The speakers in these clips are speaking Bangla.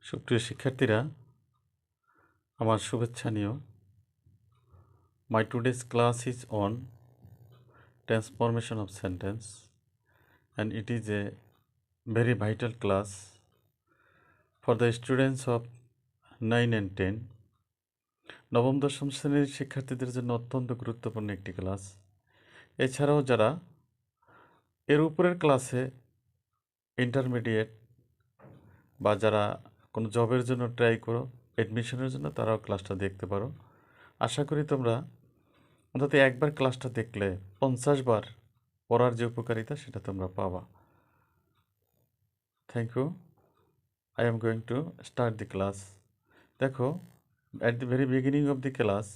সুপ্রিয় শিক্ষার্থীরা, আমার শুভেচ্ছা নিও। My today's class is on transformation of sentence, and it is a very vital class for the students of 9 and 10. নবম দশম শ্রেণীর শিক্ষার্থীদের জন্য অত্যন্ত গুরুত্বপূর্ণ একটি ক্লাস। এছাড়াও যারা এর উপরের ক্লাসে ইন্টারমিডিয়েট বা যারা কোনো জবের জন্য ট্রাই করো, অ্যাডমিশনের জন্য, তারাও ক্লাসটা দেখতে পারো। আশা করি তোমরা অন্তত একবার ক্লাসটা দেখলে 50 বার পড়ার যে উপকারিতা সেটা তোমরা পাবা। Thank you. I am going to start the class. দেখো, at the very beginning of the class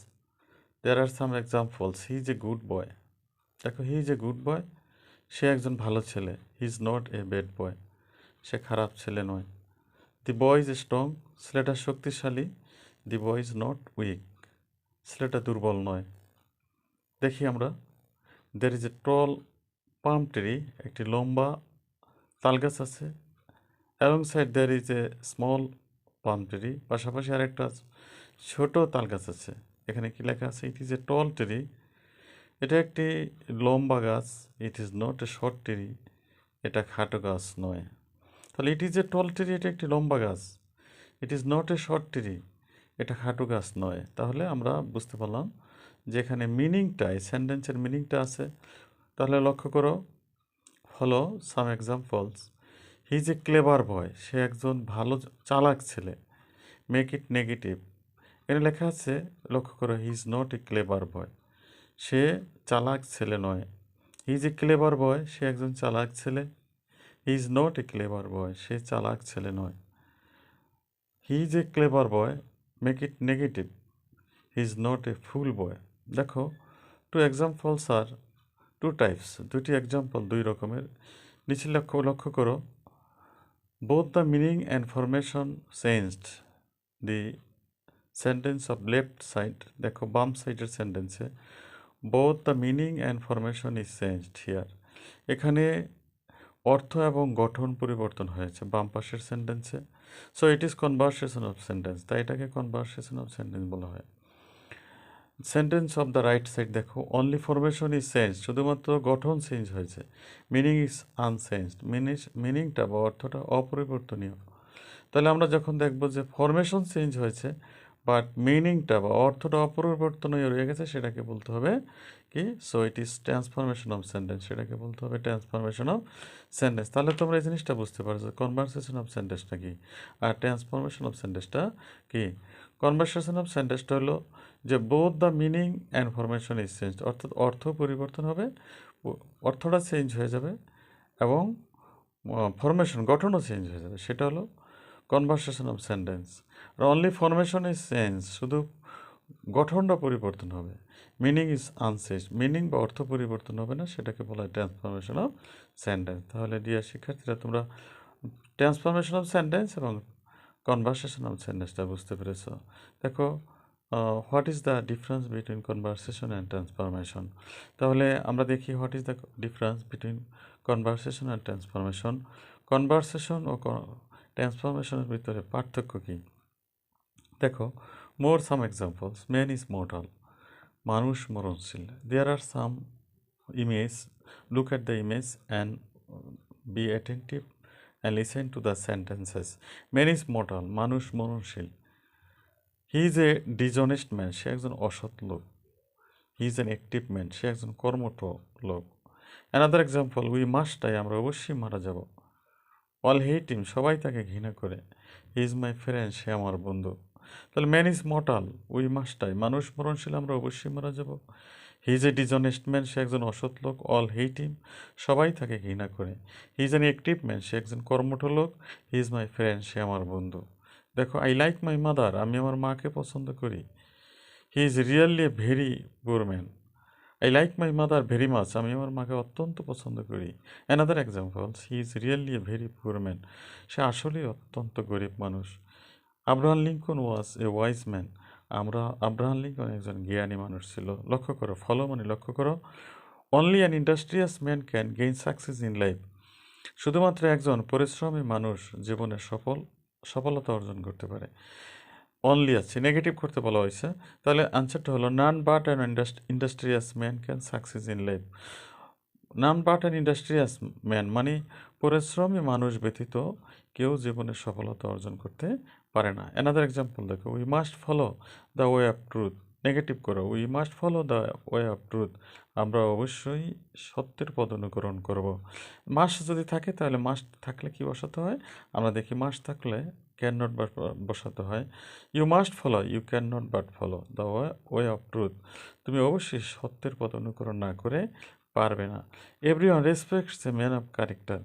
there are some examples. He is a good boy. দেখো, হি ইজ এ গুড বয়, সে একজন ভালো ছেলে। He is not a bad boy, সে খারাপ ছেলে নয়। দি বয় ইজ স্ট্রং, ছেলেটা শক্তিশালী। The boy is not weak, ছেলেটা দুর্বল নয়। দেখি আমরা, there is a ton palm tree, একটি লম্বা তাল গাছ আছে। Along side there is a small palm tree, পাশাপাশি আরেকটা ছোট তাল গাছ আছে। এখানে কি লেখা আছে? ইট ইজ এ টল ট্রি, এটা একটি লম্বা গাছ। It is not a short tree, এটা খাটো গাছ নয়। তাহলে ইট ইজ এ টল ট্রি, এটা একটি লম্বা গাছ। It is not a short tree, এটা খাটো গাছ নয়। তাহলে আমরা বুঝতে পারলাম যে এখানে মিনিংটা, এই সেন্টেন্সের মিনিংটা আছে। তাহলে লক্ষ্য করো, হলো some examples. He is a clever boy, সে একজন ভালো চালাক ছেলে। মেক ইট নেগেটিভ, এখানে লেখা আছে, লক্ষ্য করো, he is not a clever boy, সে চালাক ছেলে নয়। He is a clever boy, সে একজন চালাক ছেলে। He is not a clever boy, সে চালাক ছেলে নয়। He is a clever boy, make it negative, he is not a fool boy. দেখো, two examples are two types, দুটি এক্সাম্পল দুই রকমের। নিচে লক্ষ্য করো, both the meaning and formation changed the sentence of left side. দেখো, বাম সাইডের সেন্টেন্সে both the meaning and formation is changed here. এখানে অর্থ এবং গঠন পরিবর্তন হয়েছে বাম পাশের সেন্টেন্সে। So it is conversation of sentence, তাই এটাকে কনভারসেশন অফ সেন্টেন্স বলা হয়। Sentence of the right side দেখো, অনলি ফরমেশন ইজ চেঞ্জ, শুধুমাত্র গঠন চেঞ্জ হয়েছে। মিনিং ইজ আনচেঞ্জড, মিনিংটা বা অর্থটা অপরিবর্তনীয়। তাহলে আমরা যখন দেখবো যে ফরমেশন চেঞ্জ হয়েছে বাট মিনিংটা বা অর্থটা অপরিবর্তনীয় রয়ে গেছে, সেটাকে বলতে হবে কি? So it is transformation of sentence, সেটাকে বলতে হবে ট্রান্সফরমেশন অফ সেন্টেন্স। তাহলে তোমরা এই জিনিসটা বুঝতে পারছো, কনভারসেশন অফ সেন্টেন্সটা কি আর ট্রান্সফরমেশন অফ সেন্টেন্সটা কি। কনভারসেশন অফ সেন্টেন্সটা হলো যে both the meaning and formation is change, অর্থাৎ অর্থ পরিবর্তন হবে, অর্থটা চেঞ্জ হয়ে যাবে এবং ফরমেশন গঠনও চেঞ্জ হয়ে যাবে, সেটা হলো কনভারসেশন অফ সেন্টেন্স। আর অনলি ফরমেশন ইজ চেঞ্জ, শুধু গঠনটা পরিবর্তন হবে। মিনিং ইজ আনচেঞ্জ, মিনিং বা অর্থ পরিবর্তন হবে না, সেটাকে বলা হয় ট্রান্সফরমেশন অফ সেন্টেন্স। তাহলে ডিয়ার শিক্ষার্থীরা, তোমরা ট্রান্সফরমেশন অফ সেন্টেন্স এবং কনভারসেশন অফ সেন্টেন্সটা বুঝতে পেরেছ। দেখো, what is the difference between conversation and transformation. তাহলে আমরা দেখি, what is the difference between conversation and transformation. Conversation ও ট্রান্সফরমেশনের ভিতরে পার্থক্য কী? দেখো, more some examples. Man is mortal, মানুষ মরণশীল। There are some image, look at the image and be attentive and listen to the sentences. Man is mortal, মানুষ মরণশীল। He is a dishonest man, সে একজন অসৎ লোক। He is an active man, সে একজন কর্মঠ লোক। Another example, we must die, আমরা অবশ্যই মারা যাব। অল হেট হিম, সবাই তাকে ঘৃণা করে। হি ইজ মাই ফ্রেন্ড, সে আমার বন্ধু। তাহলে man is mortal, we must die, মানুষ মরণশীল, আমরা অবশ্যই মারা যাব। He is a dishonest man, সে একজন অসৎ লোক। অল হেট হিম, সবাই তাকে ঘৃণা করে। He is an active man, সে একজন কর্মঠ লোক। হি ইজ মাই ফ্রেন্ড, সে আমার বন্ধু। দেখো, আই লাইক মাই মাদার, আমি আমার মাকে পছন্দ করি। He is really a very poor man. I like my mother very much, আমি আমার মাকে অত্যন্ত পছন্দ করি। Another examples, he is really a very poor man, সে আসলেই অত্যন্ত গরিব মানুষ। Abraham Lincoln was a wise man, Abraham Lincoln একজন জ্ঞানী মানুষ ছিল। লক্ষ্য করো, ফলো মানে লক্ষ্য করো, only an industrious man can gain success in life, শুধুমাত্র একজন পরিশ্রমী মানুষ জীবনে সফল সফলতা অর্জন করতে পারে। অনলি আছে, নেগেটিভ করতে বলা হয়েছে। তাহলে আনসারটা হলো none but an industrious man can success in life. None but an industrious man মানে পরিশ্রমী মানুষ ব্যতীত কেউ জীবনে সফলতা অর্জন করতে পারে না। অ্যানাদার এক্সাম্পল দেখো, we must follow the way of truth. Negative করো, we must follow the way of truth. আমরা অবশ্যই সত্যের পথ অনুকরণ করব। মাস্ট যদি থাকে তাহলে মাস্ট থাকলে কি বসাতে হয়? আমরা দেখি মাস্ট থাকলে ক্যান নট বাট বসাতে হয়। You must follow, you can not but follow the way of truth. তুমি অবশ্যই সত্যের পথ অনুকরণ না করে পারবে না। Everyone respects a man of character.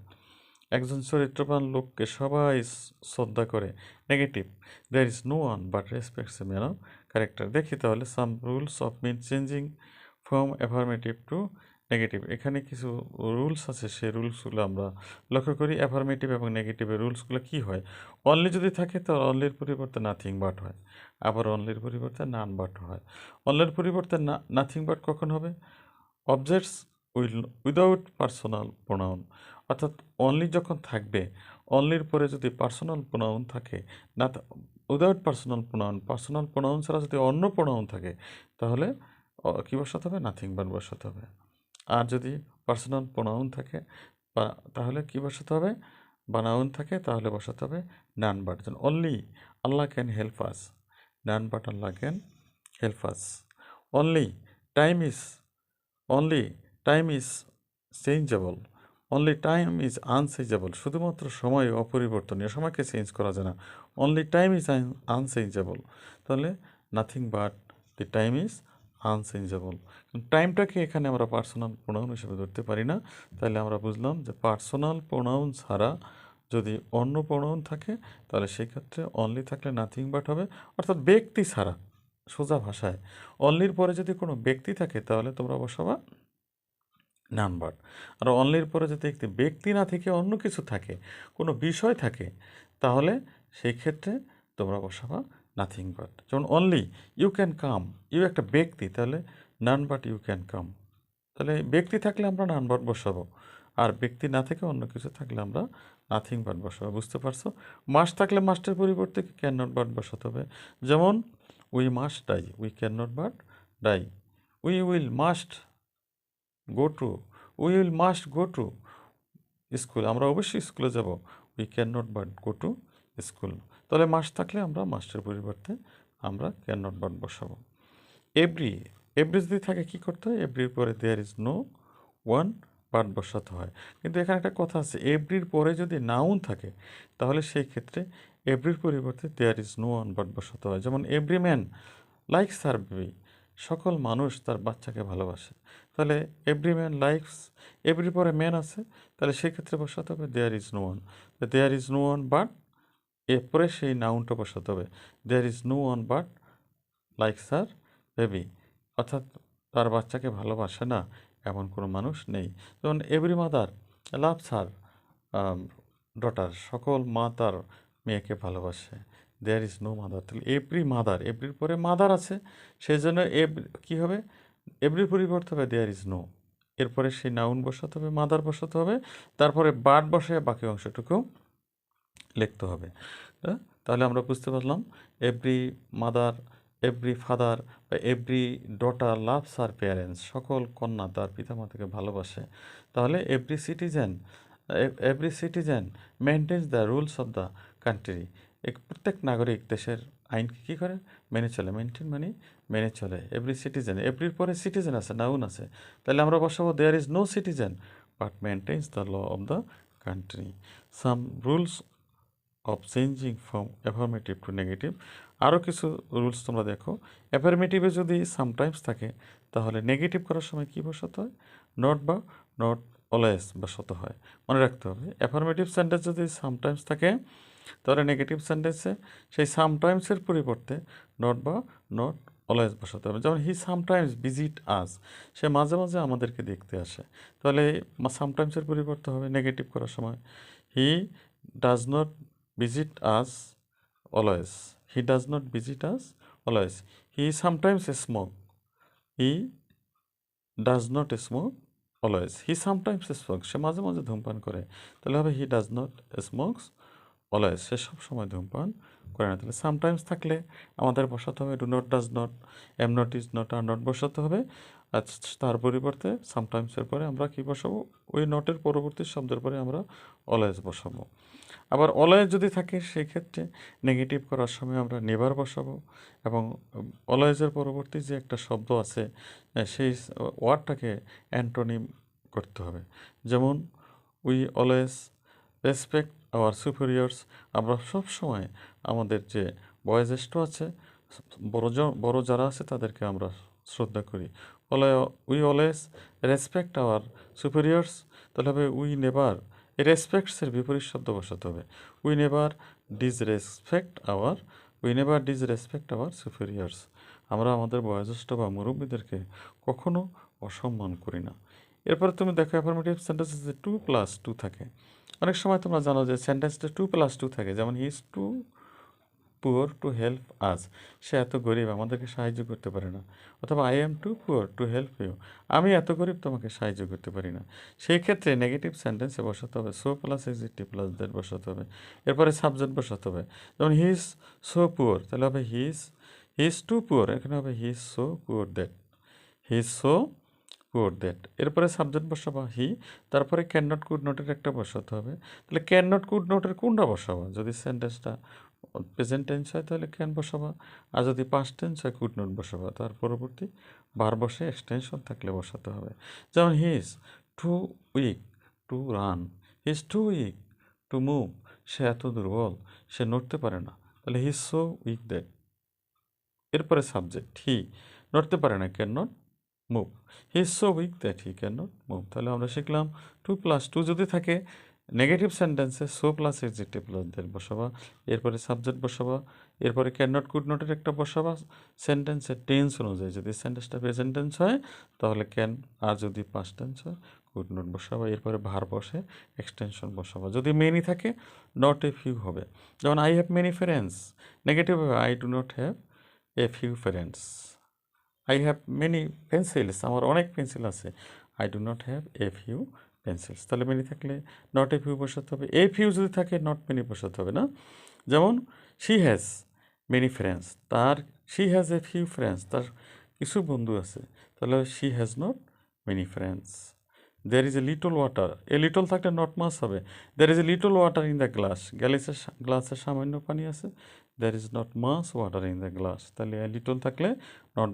একজন চরিত্রবান লোককে সবাই শ্রদ্ধা করে। Negative, there is no one but respects a man of character. দেখি তাহলে some rules of mean changing from affirmative to negative. এখানে কিছু রুলস আছে, সেই রুলসগুলো আমরা লক্ষ্য করি। অ্যাফার্মেটিভ এবং নেগেটিভের রুলসগুলো কী হয়? অনলি যদি থাকে তো অনলির পরিবর্তে নাথিং বাট হয়, আবার অনলির পরিবর্তে নান বাট হয়। অনলির পরিবর্তে নাথিং বাট কখন হবে? অবজেক্টস উইদাউট পার্সোনাল প্রোনাউন, অর্থাৎ অনলি যখন থাকবে, অনলির পরে যদি পার্সোনাল প্রোনাউন থাকে, না উইদাউট পার্সোনাল প্রোনাউন ছাড়া যদি অন্য প্রোনাউন থাকে, তাহলে কী বসাতে হবে? নাথিং বাট বসাতে হবে। আর যদি পার্সোনাল প্রোনাউন থাকে বা তাহলে কী বসাতে হবে? বা নাউন থাকে তাহলে বসাতে হবে none but. Only Allah can help us, none but Allah can help us. Only time is, only time is changeable, only time is unchangeable. শুধুমাত্র সময় অপরিবর্তনীয়, সময়কে চেঞ্জ করা যায় না। অনলি টাইম ইজ আনচেঞ্জেবল, তাহলে nothing but the time is unchangeable. টাইমটাকে এখানে আমরা পার্সোনাল প্রোনাউন হিসেবে ধরতে পারি না। তাহলে আমরা বুঝলাম যে পার্সোনাল প্রোনাউন ছাড়া যদি অন্য প্রোনাউন থাকে তাহলে সেক্ষেত্রে অনলি থাকলে নাথিং বাট হবে, অর্থাৎ ব্যক্তি ছাড়া। সোজা ভাষায় অনলির পরে যদি কোনো ব্যক্তি থাকে তাহলে তোমরা বসাবা নান বাট। আর অনলির পরে যদি একটি ব্যক্তি না থেকে অন্য কিছু থাকে, কোনো বিষয় থাকে, তাহলে সেই ক্ষেত্রে তোমরা বসাবা নাথিং বাট। যেমন only you can come, you একটা ব্যক্তি, তাহলে none but you can come. তাহলে ব্যক্তি থাকলে আমরা নান বাট বসাবো, আর ব্যক্তি না থেকে অন্য কিছু থাকলে আমরা নাথিং বাট বসাবো। বুঝতে পারছো? মাস্ট থাকলে মাস্টের পরিবর্তে ক্যান নট বাট বসাতে হবে। যেমন we must die, we can not but die. We will must go to, we will must go to school, আমরা অবশ্যই স্কুলে যাব। We can not but go to school. তাহলে মাস্ট থাকলে আমরা মাস্টের পরিবর্তে আমরা ক্যান নট বাট বসাবো। এভরি, এভরি যদি থাকে কী করতে হয়? এভরির পরে there is no one but বসাতে হয়। কিন্তু এখানে একটা কথা আছে, এভরির পরে যদি নাউন থাকে তাহলে সেই ক্ষেত্রে এভরির পরিবর্তে there is no one but বসাতে হয়। যেমন every man likes her baby, সকল মানুষ তার বাচ্চাকে ভালোবাসে। তাহলে এভরি ম্যান লাইকস, এভরি পরে ম্যান আছে, তাহলে সেক্ষেত্রে বসাতে হবে there is no one. There is no one but, এরপরে সেই নাউনটা বসাতে হবে there is no one but likes her baby, অর্থাৎ তার বাচ্চাকে ভালোবাসে না এমন কোনো মানুষ নেই। যেমন every mother loves her daughter, সকল মা তার মেয়েকে ভালোবাসে। দেয়ার ইজ নো মাদার, তাহলে এভরি মাদার, এভরির পরে মাদার আছে, সেই জন্য কী হবে? এভরির পরিবর্তে হবে দেয়ার ইজ নো, এরপরে সেই নাউন বসাতে হবে, মাদার বসাতে হবে, তারপরে বাট বসে বাকি অংশটুকু লিখতে হবে। তাহলে আমরা বুঝতে পারলাম এভরি মাদার, এভরি ফাদার বা every daughter loves her parents, সকল কন্যা তার পিতামাতাকে ভালোবাসে। তাহলে every citizen maintains the rules of the country, প্রত্যেক নাগরিক দেশের আইনকে কী করে? মেনে চলে। মেনটেন মানে মেনে চলে। এভরি সিটিজেন, এভরির পরে সিটিজেন আছে, নাউন আছে, তাহলে আমরা বসাবো there is no citizen but maintains the law of the country. Some rules of changing from affirmative to negative, আরও কিছু রুলস তোমরা দেখো। অ্যাফার্মেটিভে যদি সামটাইমস থাকে তাহলে নেগেটিভ করার সময় কী বসাতে হয়? নট বা নট অলওয়েজ বসাতে হয়। মনে রাখতে হবে অ্যাফার্মেটিভ সেন্টেন্স যদি সামটাইমস থাকে তাহলে নেগেটিভ সেন্টেন্সে সেই সামটাইমসের পরিবর্তে নট বা নট অলওয়েজ বসাতে হবে। যেমন হি সামটাইমস ভিজিট আস, সে মাঝে মাঝে আমাদেরকে দেখতে আসে, তাহলে সামটাইমসের পরিবর্তে হবে নেগেটিভ করার সময় he does not visit us always, he does not visit us always, he sometimes smoke, he does not smoke always, he sometimes smokes, সে মাঝে মাঝে ধূমপান করে, তাহলে হবে he does not smokes always, সে সবসময় ধূমপান করে না। তাহলে সামটাইমস থাকলে আমাদের বসাতে হবে do not, does not, am not, is not, are not বসাতে হবে। আর তার পরিবর্তে সামটাইমসের পরে আমরা কি বসাবো? ওই নটের পরবর্তী শব্দের পরে আমরা অলওয়েজ বসাবো। আবার অলওয়েজ যদি থাকে সেই ক্ষেত্রে নেগেটিভ করার সময় আমরা নেভার বসাবো, এবং অলওয়েজের পরবর্তী যে একটা শব্দ আছে সেই ওয়ার্ডটাকে অ্যান্টোনিম করতে হবে। যেমন উই অলওয়েজ রেসপেক্ট আওয়ার সুপিরিয়র্স, আমরা সব সময় আমাদের যে বয়োজ্যেষ্ঠ আছে, বড় যারা আছে তাদেরকে আমরা শ্রদ্ধা করি। উই অলওয়েজ রেসপেক্ট আওয়ার সুপিরিয়র্স, তাহলে হবে উই নেভার, রেসপেক্টসের বিপরীত শব্দ বসাতে হবে। উই নেভার ডিসরেসপেক্ট আওয়ার সুপিরিয়র্স, আমরা আমাদের বয়োজ্যেষ্ঠ বা মুরব্বীদেরকে কখনো অসম্মান করি না। এরপরে তুমি দেখো অ্যাফার্মেটিভ সেন্টেন্সে 2+2 থাকে। অনেক সময় তোমরা জানো যে সেন্টেন্সটা 2+2 থাকে, যেমন he is too poor to help us, সে এত গরিব আমাদেরকে সাহায্য করতে পারে না। অথবা I am too poor to help you, আমি এত গরিব তোমাকে সাহায্য করতে পারি না। সেই ক্ষেত্রে নেগেটিভ সেন্টেন্সে বসাতে হবে সো প্লাস এক্সিটিভ প্লাস দ্যাট বসাতে হবে। এরপরে সাবজেক্ট বসাতে হবে। যেমন হি ইজ সো পুয়ার, তাহলে হবে হি ইজ টু পুয়ার, এখানে হবে হি is so poor that, he is so poor that. এরপরে সাবজেক্ট বসাবো হি, তারপরে ক্যান নট কুড নটের একটা বসাতে হবে। তাহলে ক্যান নট কুড নটের কোনটা বসাবো? যদি সেন্টেন্সটা প্রেজেন্ট টেন্স হয় তাহলে ক্যান বসাবা, আর যদি পাস্ট টেন্স হয় কুড নট বসাবা। তার পরবর্তী বার বসে এক্সটেনশন থাকলে বসাতে হবে। যেমন he is too weak to run, he is too weak to move, সে এত দুর্বল সে নড়তে পারে না, তাহলে he is so weak that. এরপরে সাবজেক্ট হি, নড়তে পারে না, can not move, he is so weak that he can not move. তাহলে আমরা শিখলাম 2+2 যদি থাকে নেগেটিভ সেন্টেন্সে সো প্লাস এক্সিটিভ প্লাস দ্যাট বসাবা, এরপরে সাবজেক্ট বসাবা, এরপরে ক্যান নট কুড নটের একটা বসাবা সেন্টেন্সের টেন্স অনুযায়ী। যদি সেন্টেন্সটা প্রেজেন্ট টেন্স হয় তাহলে ক্যান, আর যদি পাস্ট টেন্স হয় কুড নট বসাবা। এরপরে ভার বসে এক্সটেনশন বসাবা। যদি মেনি থাকে নট এ ফিউ হবে। যেমন I have many friends, negative হবে I do not have a few friends. I have many pencils, আমার অনেক পেন্সিল আছে। I do not have a few pencils. তাহলে মেনি থাকলে নট এ ফিউ বসাতে হবে। এ ফিউ যদি থাকে নট মেনি বসাতে হবে না। যেমন she has many friends, she has a few friends, তার কিছু বন্ধু আছে। তাহলে she has not many friends. There is a little water, a little থাকলে নট মাস হবে। There is a little water in the glass, গ্লাসে সামান্য পানি আছে। There is not much water in the glass, তাহলে এ লিটল থাকলে নট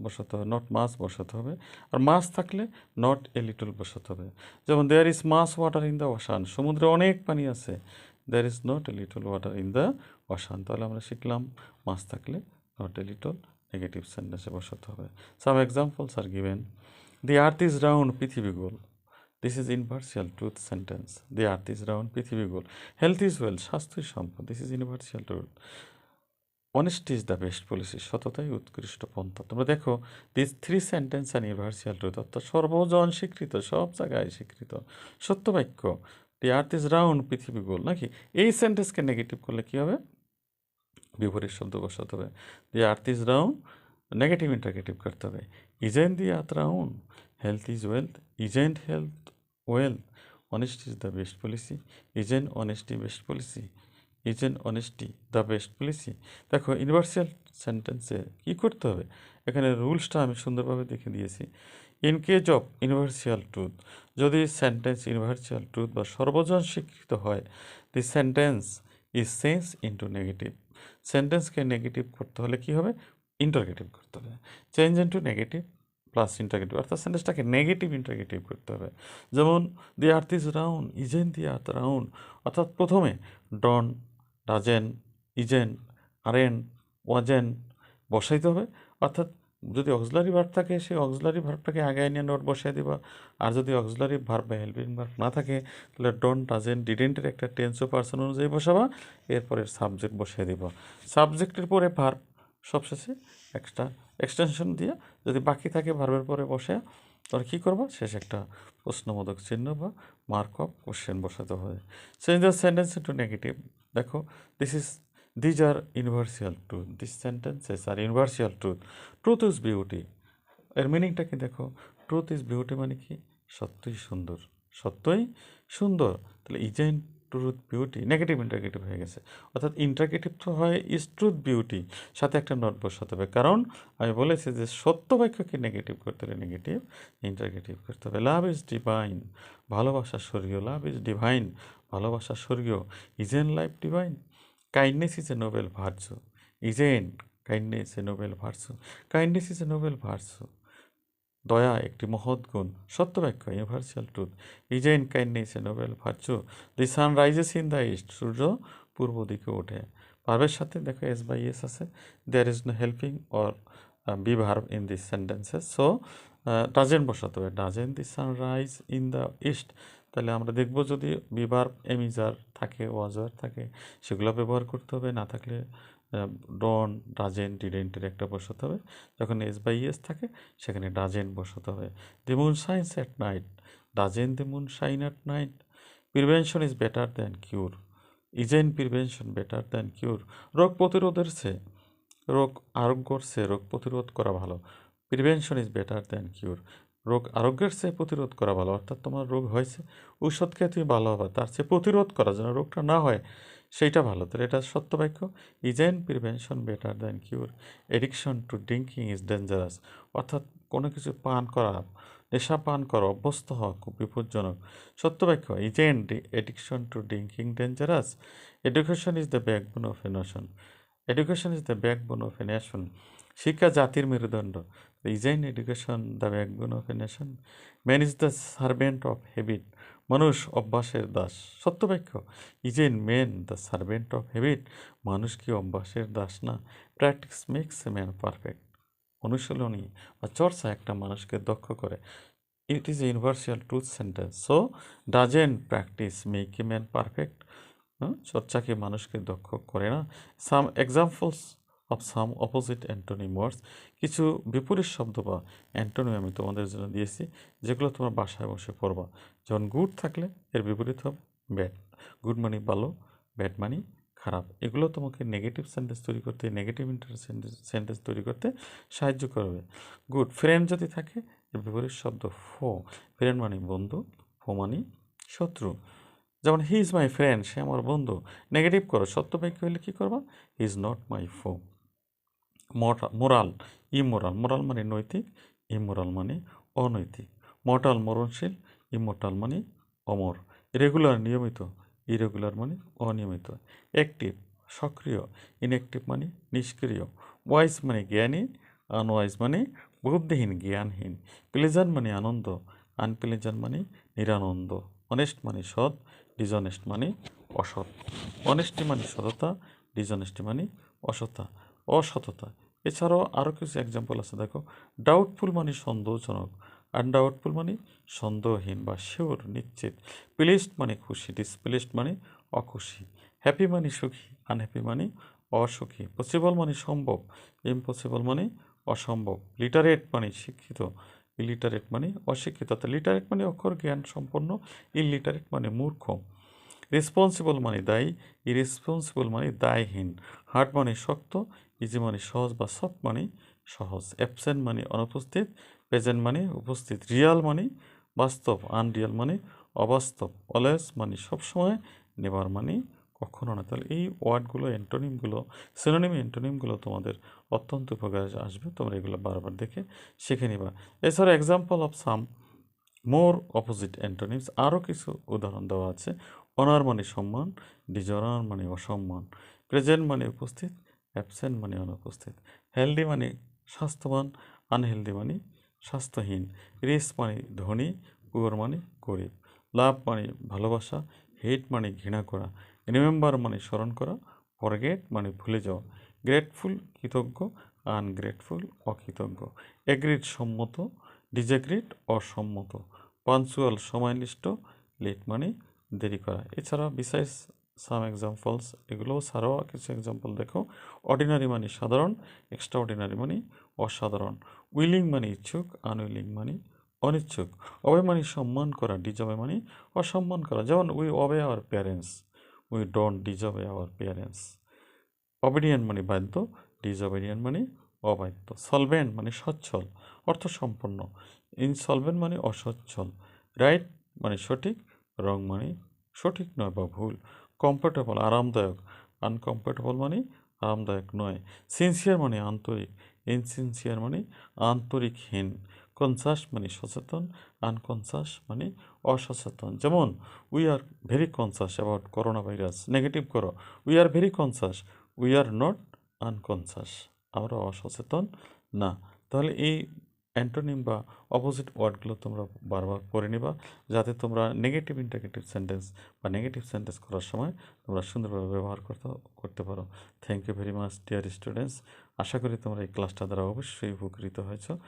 বসাতে হবে, নট মাস বসাতে হবে। আর মাস থাকলে নট এ লিটল বসাতে হবে। যেমন there is much water in the ocean, সমুদ্রে অনেক পানি আছে। There is not a little water in the ocean. তাহলে আমরা শিখলাম মাস থাকলে নট এ লিটল নেগেটিভ সেন্টেন্সে বসাতে হবে। Some examples are given. The earth is round, পৃথিবী গোল। This is universal truth sentence. The earth is round, পৃথিবী গোল। হেলথ ইজ ওয়েল, স্বাস্থ্যই সম্পদ। This is universal truth. Honesty is the best policy, সততাই উৎকৃষ্ট পন্থা। তোমরা দেখো this 3 sentence are universal truth, অর্থাৎ সর্বজন স্বীকৃত, সব জায়গায় স্বীকৃত সত্য বাক্য। দি আর্থ ইজ রাউন্ড, পৃথিবী গোল, নাকি? এই সেন্টেন্সকে নেগেটিভ করলে কী হবে? বিপরীত শব্দ বসাতে হবে। The earth is round, negative interrogative করতে হবে। Isn't the earth round, health is wealth, isn't health wealth, honesty is the best policy, isn't honesty best policy, isn't honesty the best policy. দেখো ইউনিভার্সাল সেন্টেন্সে কী করতে হবে, এখানে রুলসটা আমি সুন্দরভাবে দেখে দিয়েছি। In case of universal truth, যদি সেন্টেন্স ইউনিভার্সাল ট্রুথ বা সর্বজন স্বীকৃত হয়, the sentence is change into negative. সেন্টেন্সকে নেগেটিভ করতে হলে কী হবে? ইন্টারগেটিভ করতে হবে। Change into negative plus interrogative, অর্থাৎ সেন্টেন্সটাকে নেগেটিভ ইন্টারগেটিভ করতে হবে। যেমন the earth is round, isn't the earth round, অর্থাৎ প্রথমে ডন, ডাজেন, ইজেন, আরেন, ওয়াজেন বসাইতে হবে। অর্থাৎ যদি অক্সিলারি ভার্ব থাকে সেই অক্সিলারি ভার্বটাকে আগে এনে নোট বসাই দিবা। আর যদি অক্সিলারি ভার্ব বা হেল্পিং ভার্ব না থাকে তাহলে ডন, ডাজেন, ডিডেন্টের একটা টেন্স ও পার্সন অনুযায়ী বসাবা। এরপরে সাবজেক্ট বসিয়ে দিবা। সাবজেক্টের পরে ভার্ব, সবশেষে এক্সটেনশন দিয়ে যদি বাকি থাকে ভার্বের পরে বসে তাহলে কী করবা? শেষে একটা প্রশ্নবোধক চিহ্ন বা মার্ক অফ কোশ্চেন বসাতে হবে। Change the sentence into negative. দেখো these are universal truth, this sentences are universal truth. Truth is beauty, এর মিনিংটা কি দেখো? ট্রুথ ইজ বিউটি মানে কি? সত্যই সুন্দর, সত্যই সুন্দর। তাহলে isn't truth beauty, negative interrogative হয়ে গেছে। অর্থাৎ ইন্টারগেটিভ তো হয় ইজ ট্রুথ বিউটি, সাথে একটা নট বসাতে হবে, কারণ আমি বলেছি যে সত্য বাক্যকে নেগেটিভ করতে হলে নেগেটিভ ইন্টারগেটিভ করতে হবে। লাভ ইজ ডিভাইন, ভালোবাসা স্বর্গীয়। লাভ ইজ ডিভাইন, ভালোবাসা স্বর্গীয়। Isn't life divine, kindness is a noble virtue. Isn't kindness a noble virtue, kindness is a noble virtue. দয়া একটি মহৎ গুণ, সত্য বাক্য, universal truth. Isn't kindness a noble virtue. The sun rises in the east, সূর্য পূর্ব দিকে ওঠে। ভার্বের সাথে দেখো এস বাই এস আছে, there is no helping or be verb in this sentences, so doesn't বসাতে হবে। Doesn't the sun rise in the east, তাহলে আমরা দেখব যদি বি ভার্ব এমিজার থাকে, ওয়াজার থাকে, সেগুলো ব্যবহার করতে হবে। না থাকলে ডন, ডাজেন্ট, ডিডেন্টের একটা বসাতে হবে। যখন এস বাই এস থাকে সেখানে ডাজেন্ট বসাতে হবে। The moon shines at night, doesn't the moon shine at night. Prevention is better than cure, isn't prevention better than cure. রোগ প্রতিরোধের চেয়ে, রোগ আরোগ্যর চেয়ে রোগ প্রতিরোধ করা ভালো। Prevention is better than cure, রোগ আরোগ্যের চেয়ে প্রতিরোধ করা ভালো। অর্থাৎ তোমার রোগ হয়েছে, ঔষধ খেয়ে তুমি ভালো হবে, তার চেয়ে প্রতিরোধ করা যেন রোগটা না হয় সেইটা ভালো। তাহলে এটা সত্য বাক্য। Isn't prevention better than cure. Addiction to drinking is dangerous, অর্থাৎ কোনো কিছু পান করা, নেশা পান করা, অভ্যস্ত হওয়া খুব বিপজ্জনক। সত্য বাক্য। Isn't addiction to drinking dangerous. Education is the backbone of a nation, education is the backbone of a nation. শিক্ষা জাতির মেরুদণ্ড। Isn't education the backbone of a nation. Man is the servant of habit, মানুষ অভ্যাসের দাস। সত্য বাক্য। Isn't man the servant of habit, মানুষ কি অভ্যাসের দাস না। Practice makes a man perfect, অনুশীলনী বা চর্চা একটা মানুষকে দক্ষ করে। It is A universal truth sentence, so doesn't practice make a man perfect, চর্চা কি মানুষকে দক্ষ করে না। Some examples of some opposite antonym words, কিছু বিপরীত শব্দ বা অ্যান্টোনিম আমি তোমাদের জন্য দিয়েছি, যেগুলো তোমার বাসায় বসে পড়বা। যেমন গুড থাকলে এর বিপরীত হবে ব্যাড, গুড মানে ভালো, ব্যাড মানে খারাপ। এগুলো তোমাকে নেগেটিভ সেন্টেন্স তৈরি করতে, নেগেটিভ সেন্টেন্স তৈরি করতে সাহায্য করবে। গুড ফ্রেন্ড যদি থাকে এর বিপরীত শব্দ ফো, ফ্রেন্ড মানে বন্ধু, ফো মানে শত্রু। যেমন হি ইজ মাই ফ্রেন্ড, সে আমার বন্ধু। নেগেটিভ করো, সত্য বাক্য হলে কী করবা, হি ইজ নট মাই ফো। মোরাল, ইমোরাল, মোরাল মানে নৈতিক, ইমোরাল মানে অনৈতিক। মর্টাল মরণশীল, ইমোর্টাল মানে অমর। রেগুলার নিয়মিত, ইরেগুলার মানে অনিয়মিত। অ্যাক্টিভ সক্রিয়, ইনঅ্যাক্টিভ মানে নিষ্ক্রিয়। ওয়াইজ মানে জ্ঞানী, আনওয়াইজ মানে বুদ্ধিহীন জ্ঞানহীন। প্লেজান্ট মানে আনন্দ, আনপ্লেজান্ট মানে নিরানন্দ। অনেস্ট মানে সৎ, ডিসঅনেস্ট মানে অসৎ। অনেস্টি মানে সততা, ডিসঅনেস্টি মানে অসততা। এছাড়াও আরও কিছু এক্সাম্পল আছে, দেখো। ডাউটফুল মানে সন্দেহজনক, আনডাউটফুল মানে সন্দেহহীন বা শিওর নিশ্চিত। প্লেসড মানে খুশি, ডিসপ্লেসড মানে অখুশি। হ্যাপি মানে সুখী, আনহ্যাপি মানে অসুখী। পসিবল মানে সম্ভব, ইম্পসিবল মানে অসম্ভব। লিটারেট মানে শিক্ষিত, ইলিটারেট মানে অশিক্ষিত। অর্থাৎ লিটারেট মানে অক্ষর জ্ঞান সম্পন্ন, ইলিটারেট মানে মূর্খ। রেসপন্সিবল মানে দায়ী, ইরেসপন্সিবল মানে দায়হীন। হার্ড মানে শক্ত, ইজি মানে সহজ বা সফট মানে সহজ। অ্যাবসেন্ট মানে অনুপস্থিত, প্রেজেন্ট মানে উপস্থিত। রিয়াল মানে বাস্তব, আনরিয়াল মানে অবাস্তব। অলওয়েজ মানে সবসময়, নেভার মানে কখনো না। তাহলে এই ওয়ার্ডগুলো, অ্যান্টোনিমগুলো, সিনোনিম অ্যান্টোনিমগুলো তোমাদের অত্যন্ত উপকারে আসবে। তোমরা এগুলো বারবার দেখে শিখে নিবা। এছাড়া example of some more opposite antonyms, আরও কিছু উদাহরণ দেওয়া আছে। অনার মানে সম্মান, ডিজঅনার মানে অসম্মান। প্রেজেন্ট মানে উপস্থিত, অ্যাবসেন্ট মানে অনুপস্থিত। হেলদি মানে স্বাস্থ্যবান, আনহেলদি মানে স্বাস্থ্যহীন। রিচ মানে ধনী, পুয়ার মানে গরিব। লাভ মানে ভালোবাসা, হেট মানে ঘৃণা করা। রিমেম্বার মানে স্মরণ করা, ফরগেট মানে ভুলে যাওয়া। গ্রেটফুল কৃতজ্ঞ, আনগ্রেটফুল অকৃতজ্ঞ। এগ্রিড সম্মত, ডিসএগ্রিড অসম্মত। পাঞ্চুয়াল সময়নিষ্ঠ, লেট মানে দেরি করা। এছাড়া বিসাইডস সাম এক্সাম্পলস, এগুলো ছাড়াও কিছু এক্সাম্পল দেখো। অর্ডিনারি মানে সাধারণ, এক্সট্রা অর্ডিনারি মানে অসাধারণ। উইলিং মানে ইচ্ছুক, আনউইলিং মানে অনিচ্ছুক। অবে মানে সম্মান করা, ডিজবে মানে অসম্মান করা। যেমন we obey our parents, we don't disobey our parents. Obedient মানে বাধ্য, ডিসঅবিডিয়েন্ট মানে অবাধ্য। সলভেন্ট মানে সচ্ছল, অর্থসম্পন্ন। ইনসলভেন্ট মানে অসচ্ছল। রাইট মানে সঠিক, রং মানে সঠিক নয় বা ভুল। কমফোর্টেবল আরামদায়ক, আনকমফোর্টেবল মানে আরামদায়ক নয়। সিনসিয়ার মানে আন্তরিক, ইনসিনসিয়ার মানে আন্তরিকহীন। কনসাস মানে সচেতন, আনকনসাস মানে অসচেতন। যেমন we are very conscious about corona virus, negative করো, we are very conscious, we are not unconscious, আমরা অসচেতন না। তাহলে এই অ্যান্টোনিম বা অপোজিট ওয়ার্ডগুলো তোমরা বারবার পড়ে নিবা, যাতে তোমরা নেগেটিভ ইন্টারগেটিভ সেন্টেন্স বা নেগেটিভ সেন্টেন্স করার সময় তোমরা সুন্দরভাবে ব্যবহার করতে পারো। Thank you very much dear students. আশা করি তোমরা এই ক্লাসটা দ্বারা অবশ্যই উপকৃত হয়েছো।